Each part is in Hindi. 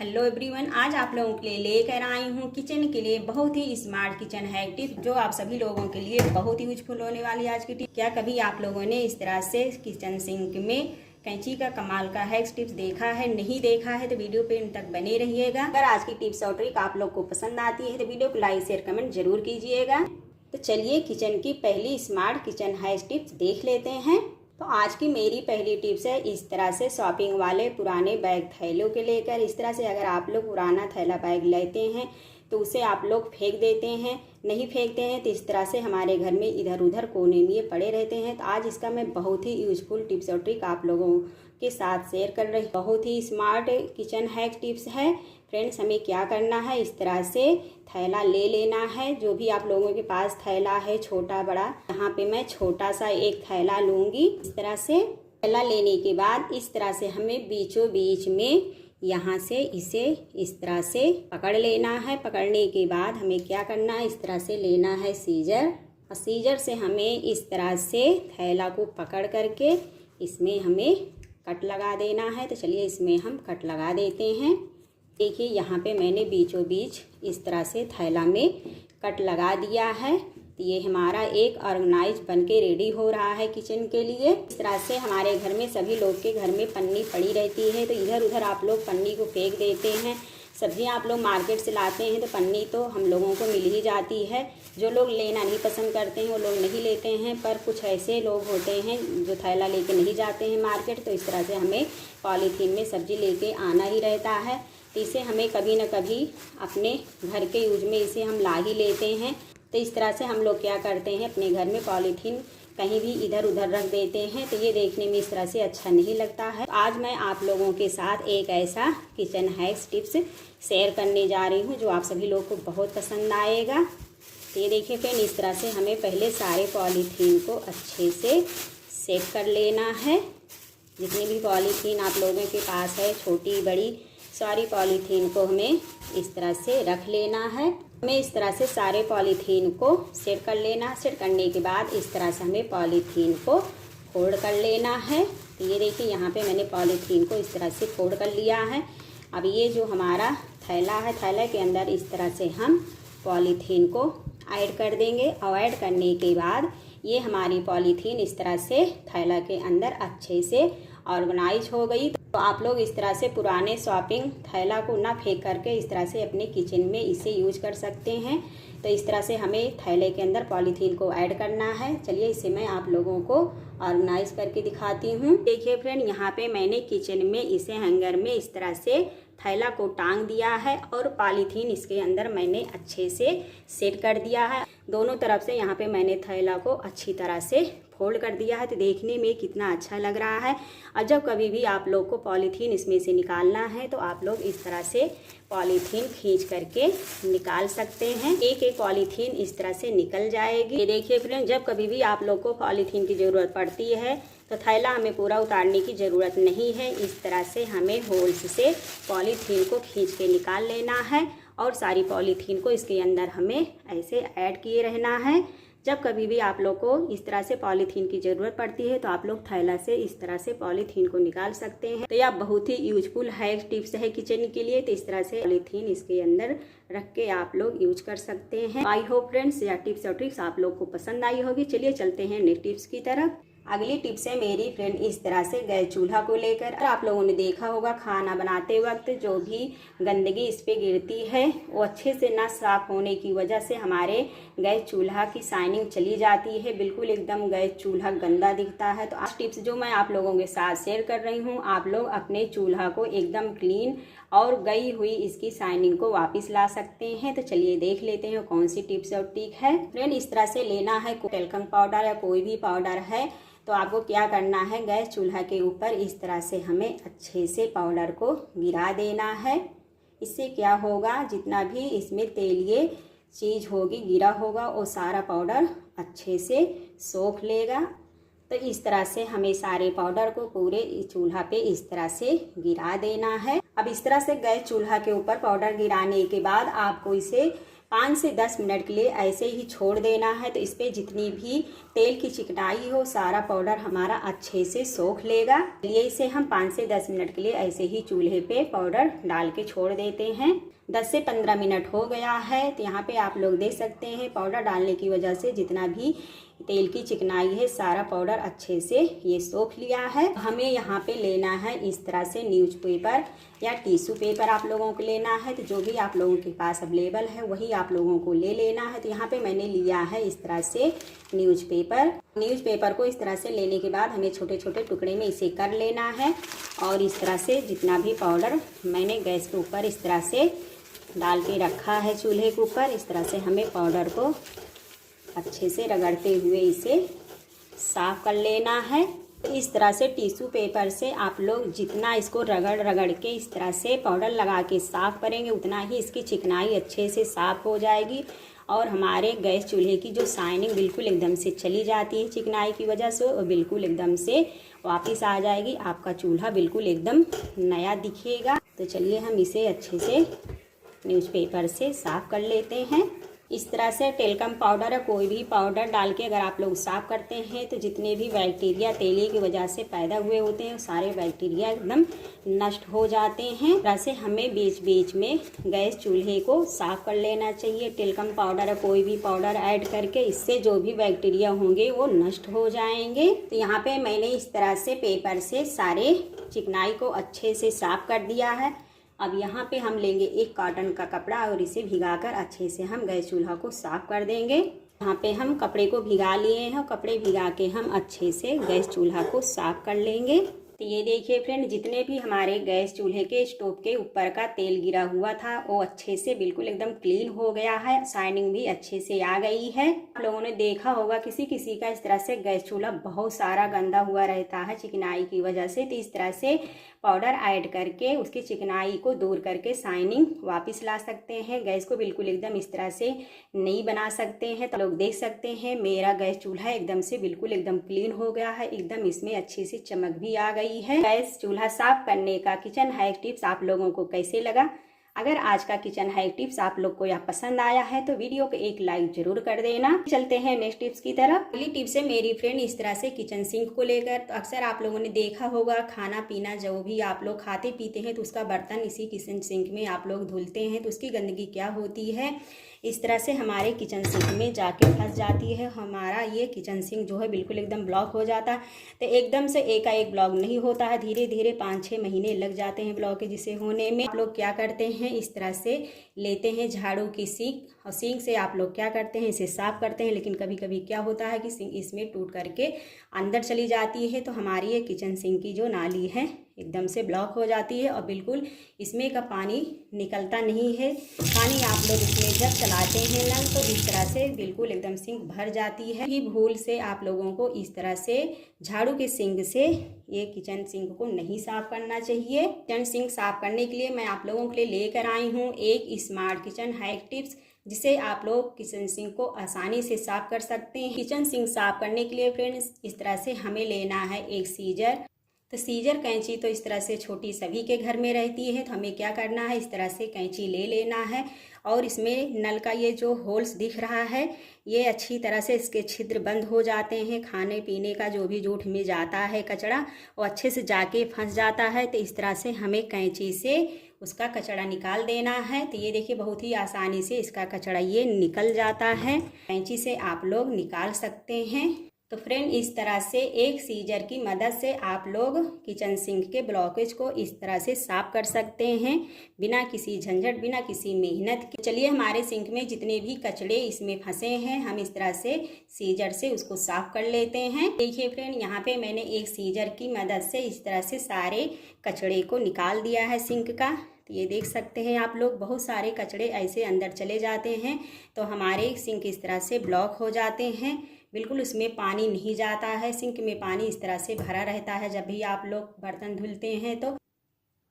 हेलो एवरीवन, आज आप लोगों के लिए लेकर आई हूँ किचन के लिए बहुत ही स्मार्ट किचन हैक टिप जो आप सभी लोगों के लिए बहुत ही यूजफुल होने वाली आज की टिप। क्या कभी आप लोगों ने इस तरह से किचन सिंक में कैंची का कमाल का हैक टिप्स देखा है? नहीं देखा है तो वीडियो पे इन तक बने रहिएगा। अगर आज की टिप्स और ट्रिक आप लोग को पसंद आती है तो वीडियो को लाइक शेयर कमेंट जरूर कीजिएगा। तो चलिए किचन की पहली स्मार्ट किचन हैक टिप्स देख लेते हैं। तो आज की मेरी पहली टिप्स है इस तरह से शॉपिंग वाले पुराने बैग थैलों के लेकर। इस तरह से अगर आप लोग पुराना थैला बैग लेते हैं तो उसे आप लोग फेंक देते हैं, नहीं फेंकते हैं तो इस तरह से हमारे घर में इधर उधर कोने में ये पड़े रहते हैं। तो आज इसका मैं बहुत ही यूजफुल टिप्स और ट्रिक आप लोगों के साथ शेयर कर रही हूँ। बहुत ही स्मार्ट किचन हैक टिप्स है फ्रेंड्स। हमें क्या करना है, इस तरह से थैला ले लेना है। जो भी आप लोगों के पास थैला है छोटा बड़ा, यहाँ पे मैं छोटा सा एक थैला लूँगी। इस तरह से थैला लेने के बाद इस तरह से हमें बीचों बीच में यहाँ से इसे इस तरह से पकड़ लेना है। पकड़ने के बाद हमें क्या करना है, इस तरह से लेना है सीजर, और सीजर से हमें इस तरह से थैला को पकड़ करके इसमें हमें कट लगा देना है। तो चलिए इसमें हम कट लगा देते हैं। देखिए यहाँ पे मैंने बीचों बीच इस तरह से थैला में कट लगा दिया है। तो ये हमारा एक ऑर्गेनाइज बनके रेडी हो रहा है किचन के लिए। इस तरह से हमारे घर में सभी लोग के घर में पन्नी पड़ी रहती है तो इधर उधर आप लोग पन्नी को फेंक देते हैं। सब्जियां आप लोग मार्केट से लाते हैं तो पन्नी तो हम लोगों को मिल ही जाती है। जो लोग लेना नहीं पसंद करते हैं वो लोग नहीं लेते हैं, पर कुछ ऐसे लोग होते हैं जो थैला लेके नहीं जाते हैं मार्केट। तो इस तरह से हमें पॉलीथीन में सब्जी लेके आना ही रहता है। तो इसे हमें कभी न कभी अपने घर के यूज में इसे हम ला ही लेते हैं। तो इस तरह से हम लोग क्या करते हैं, अपने घर में पॉलीथीन कहीं भी इधर उधर रख देते हैं तो ये देखने में इस तरह से अच्छा नहीं लगता है। आज मैं आप लोगों के साथ एक ऐसा किचन हैक टिप्स शेयर करने जा रही हूँ जो आप सभी लोगों को बहुत पसंद आएगा। तो ये देखिए फ्रेंड, इस तरह से हमें पहले सारे पॉलीथीन को अच्छे से सेट कर लेना है। जितनी भी पॉलीथीन आप लोगों के पास है, छोटी बड़ी सारी पॉलीथीन को हमें इस तरह से रख लेना है। हमें इस तरह से सारे पॉलीथीन को सेट कर लेना। सेट करने के बाद इस तरह से हमें पॉलीथीन को फोल्ड कर लेना है। तो ये देखिए यहाँ पे मैंने पॉलीथीन को इस तरह से फोल्ड कर लिया है। अब ये जो हमारा थैला है, थैला के अंदर इस तरह से हम पॉलीथीन को ऐड कर देंगे। और ऐड करने के बाद ये हमारी पॉलीथीन इस तरह से थैला के अंदर अच्छे से ऑर्गेनाइज हो गई। तो आप लोग इस तरह से पुराने शॉपिंग थैला को ना फेंक करके इस तरह से अपने किचन में इसे यूज कर सकते हैं। तो इस तरह से हमें थैले के अंदर पॉलीथीन को ऐड करना है। चलिए इसे मैं आप लोगों को ऑर्गेनाइज करके दिखाती हूँ। देखिए फ्रेंड, यहाँ पे मैंने किचन में इसे हैंगर में इस तरह से थैला को टांग दिया है और पॉलीथीन इसके अंदर मैंने अच्छे से सेट कर दिया है। दोनों तरफ से यहाँ पे मैंने थैला को अच्छी तरह से फोल्ड कर दिया है। तो देखने में कितना अच्छा लग रहा है। और जब कभी भी आप लोग को पॉलीथीन इसमें से निकालना है तो आप लोग इस तरह से पॉलीथीन खींच करके निकाल सकते हैं। एक एक पॉलीथीन इस तरह से निकल जाएगी। ये देखिए फ्रेंड, जब कभी भी आप लोग को पॉलीथीन की ज़रूरत पड़ती है तो थैला हमें पूरा उतारने की ज़रूरत नहीं है। इस तरह से हमें होल्स से पॉलीथीन को खींच के निकाल लेना है और सारी पॉलीथीन को इसके अंदर हमें ऐसे ऐड किए रहना है। जब कभी भी आप लोग को इस तरह से पॉलीथीन की ज़रूरत पड़ती है तो आप लोग थैला से इस तरह से पॉलीथीन को निकाल सकते हैं। तो यह बहुत ही यूजफुल हैक टिप्स है किचन के लिए। तो इस तरह से पॉलीथीन इसके अंदर रख के आप लोग यूज कर सकते हैं। आई होप फ्रेंड्स यह टिप्स और ट्रिक्स आप लोग को पसंद आई होगी। चलिए चलते हैं नेक्स्ट टिप्स की तरफ। अगली टिप्स है मेरी फ्रेंड इस तरह से गैस चूल्हा को लेकर। आप लोगों ने देखा होगा खाना बनाते वक्त जो भी गंदगी इस पे गिरती है वो अच्छे से ना साफ होने की वजह से हमारे गैस चूल्हा की शाइनिंग चली जाती है, बिल्कुल एकदम गैस चूल्हा गंदा दिखता है। तो आज टिप्स जो मैं आप लोगों के साथ शेयर कर रही हूँ, आप लोग अपने चूल्हा को एकदम क्लीन और गई हुई इसकी शाइनिंग को वापस ला सकते हैं। तो चलिए देख लेते हैं कौन सी टिप्स और ट्रिक है। फ्रेंड इस तरह से लेना है टेल्कम पाउडर या कोई भी पाउडर है। तो आपको क्या करना है, गैस चूल्हा के ऊपर इस तरह से हमें अच्छे से पाउडर को गिरा देना है। इससे क्या होगा, जितना भी इसमें तेलीय चीज़ होगी गिरा होगा वो सारा पाउडर अच्छे से सोख लेगा। तो इस तरह से हमें सारे पाउडर को पूरे चूल्हा पे इस तरह से गिरा देना है। अब इस तरह से गैस चूल्हा के ऊपर पाउडर गिराने के बाद आपको इसे 5 से 10 मिनट के लिए ऐसे ही छोड़ देना है। तो इस पर जितनी भी तेल की चिकनाई हो सारा पाउडर हमारा अच्छे से सोख लेगा। चलिए इसे हम 5 से 10 मिनट के लिए ऐसे ही चूल्हे पे पाउडर डाल के छोड़ देते हैं। 10 से 15 मिनट हो गया है। तो यहाँ पे आप लोग देख सकते हैं पाउडर डालने की वजह से जितना भी तेल की चिकनाई है सारा पाउडर अच्छे से ये सोख लिया है। हमें यहाँ पे लेना है इस तरह से न्यूज़पेपर या टिश्यू पेपर आप लोगों को लेना है। तो जो भी आप लोगों के पास अवेलेबल है वही आप लोगों को ले लेना है। तो यहाँ पे मैंने लिया है इस तरह से न्यूज़पेपर को इस तरह से लेने के बाद हमें छोटे छोटे टुकड़े में इसे कर लेना है। और इस तरह से जितना भी पाउडर मैंने गैस के ऊपर इस तरह से डाल के रखा है चूल्हे के ऊपर, इस तरह से हमें पाउडर को अच्छे से रगड़ते हुए इसे साफ कर लेना है। इस तरह से टिश्यू पेपर से आप लोग जितना इसको रगड़ के इस तरह से पाउडर लगा के साफ करेंगे उतना ही इसकी चिकनाई अच्छे से साफ हो जाएगी और हमारे गैस चूल्हे की जो शाइनिंग बिल्कुल एकदम से चली जाती है चिकनाई की वजह से, और बिल्कुल एकदम से वापस आ जाएगी। आपका चूल्हा बिल्कुल एकदम नया दिखेगा। तो चलिए हम इसे अच्छे से न्यूज़पेपर से साफ कर लेते हैं। इस तरह से टेल्कम पाउडर या कोई भी पाउडर डाल के अगर आप लोग साफ करते हैं तो जितने भी बैक्टीरिया तेली की वजह से पैदा हुए होते हैं सारे बैक्टीरिया एकदम नष्ट हो जाते हैं। इस तरह से हमें बीच बीच में गैस चूल्हे को साफ कर लेना चाहिए टेल्कम पाउडर या कोई भी पाउडर ऐड करके, इससे जो भी बैक्टीरिया होंगे वो नष्ट हो जाएंगे। तो यहाँ पे मैंने इस तरह से पेपर से सारे चिकनाई को अच्छे से साफ कर दिया है। अब यहाँ पे हम लेंगे एक कॉटन का कपड़ा और इसे भिगाकर अच्छे से हम गैस चूल्हा को साफ कर देंगे। यहाँ पे हम कपड़े को भिगा लिए हैं, कपड़े भिगा के हम अच्छे से गैस चूल्हा को साफ कर लेंगे। तो ये देखिए फ्रेंड, जितने भी हमारे गैस चूल्हे के स्टोव के ऊपर का तेल गिरा हुआ था वो अच्छे से बिल्कुल एकदम क्लीन हो गया है, शाइनिंग भी अच्छे से आ गई है। आप लोगों ने देखा होगा किसी किसी का इस तरह से गैस चूल्हा बहुत सारा गंदा हुआ रहता है चिकनाई की वजह से। तो इस तरह से पाउडर ऐड करके उसकी चिकनाई को दूर करके शाइनिंग वापस ला सकते हैं, गैस को बिल्कुल एकदम इस तरह से नहीं बना सकते हैं। तो लोग देख सकते हैं मेरा गैस चूल्हा एकदम से बिल्कुल एकदम क्लीन हो गया है, एकदम इसमें अच्छी सी चमक भी आ गई है। गैस चूल्हा साफ करने का किचन हैक टिप्स आप लोगों को कैसे लगा? अगर आज का किचन हैक टिप्स आप लोग को यह पसंद आया है तो वीडियो को एक लाइक जरूर कर देना। चलते हैं नेक्स्ट टिप्स की तरफ। पहली टिप्स है मेरी फ्रेंड इस तरह से किचन सिंक को लेकर। तो अक्सर आप लोगों ने देखा होगा खाना पीना जो भी आप लोग खाते पीते हैं तो उसका बर्तन इसी किचन सिंक में आप लोग धुलते हैं तो उसकी गंदगी क्या होती है इस तरह से हमारे किचन सिंक में जाके फंस जाती है। हमारा ये किचन सिंक जो है बिल्कुल एकदम ब्लॉक हो जाता है। तो एकदम से एकाएक ब्लॉक नहीं होता है, धीरे धीरे 5-6 महीने लग जाते हैं ब्लॉक जिसे होने में। आप लोग क्या करते हैं इस तरह से लेते हैं झाड़ू की सींक और सींक से आप लोग क्या करते हैं इसे साफ करते हैं, लेकिन कभी कभी क्या होता है कि सिंक इसमें टूट करके अंदर चली जाती है। तो हमारी ये किचन सिंक की जो नाली है एकदम से ब्लॉक हो जाती है और बिल्कुल इसमें का पानी निकलता नहीं है। पानी आप लोग इसमें जब चलाते हैं नल तो इस तरह से बिल्कुल एकदम सिंक भर जाती है। ये भूल से आप लोगों को इस तरह से झाड़ू के सिंक से ये किचन सिंक को नहीं साफ करना चाहिए। किचन सिंक साफ करने के लिए मैं आप लोगों के लिए लेकर आई हूँ एक स्मार्ट किचन हैक टिप्स, जिसे आप लोग किचन सिंक को आसानी से साफ कर सकते हैं। किचन सिंक साफ करने के लिए फ्रेंड्स इस तरह से हमें लेना है एक सीजर। तो सीजर कैंची तो इस तरह से छोटी सभी के घर में रहती है। तो हमें क्या करना है इस तरह से कैंची ले लेना है और इसमें नल का ये जो होल्स दिख रहा है ये अच्छी तरह से इसके छिद्र बंद हो जाते हैं। खाने पीने का जो भी जूठ में जाता है कचरा वो अच्छे से जाके फंस जाता है। तो इस तरह से हमें कैंची से उसका कचरा निकाल देना है। तो ये देखिए बहुत ही आसानी से इसका कचरा ये निकल जाता है, कैंची से आप लोग निकाल सकते हैं। तो फ्रेंड इस तरह से एक सीजर की मदद से आप लोग किचन सिंक के ब्लॉकेज को इस तरह से साफ कर सकते हैं बिना किसी झंझट बिना किसी मेहनत के। चलिए हमारे सिंक में जितने भी कचड़े इसमें फंसे हैं हम इस तरह से सीजर से उसको साफ कर लेते हैं। देखिए फ्रेंड यहाँ पे मैंने एक सीजर की मदद से इस तरह से सारे कचड़े को निकाल दिया है सिंक का। तो ये देख सकते हैं आप लोग बहुत सारे कचड़े ऐसे अंदर चले जाते हैं तो हमारे सिंक इस तरह से ब्लॉक हो जाते हैं, बिल्कुल उसमें पानी नहीं जाता है। सिंक में पानी इस तरह से भरा रहता है जब भी आप लोग बर्तन धुलते हैं। तो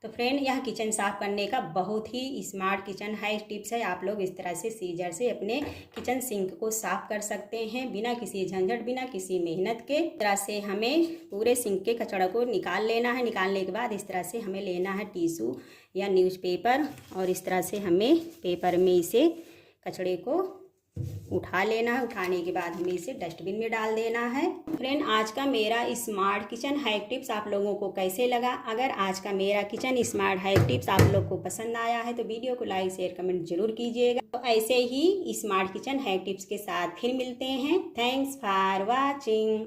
फ्रेंड यह किचन साफ करने का बहुत ही स्मार्ट किचन हैक टिप्स है। आप लोग इस तरह से सीजर से अपने किचन सिंक को साफ कर सकते हैं बिना किसी झंझट बिना किसी मेहनत के। इस तरह से हमें पूरे सिंक के कचड़ा को निकाल लेना है। निकालने के बाद इस तरह से हमें लेना है टिश्यू या न्यूज़पेपर और इस तरह से हमें पेपर में इसे कचड़े को उठा लेना है। उठाने के बाद हमें इसे डस्टबिन में डाल देना है। फ्रेंड, आज का मेरा स्मार्ट किचन हैक टिप्स आप लोगों को कैसे लगा? अगर आज का मेरा किचन स्मार्ट हैक टिप्स आप लोग को पसंद आया है तो वीडियो को लाइक शेयर कमेंट जरूर कीजिएगा। तो ऐसे ही स्मार्ट किचन हैक टिप्स के साथ फिर मिलते हैं। Thanks for watching.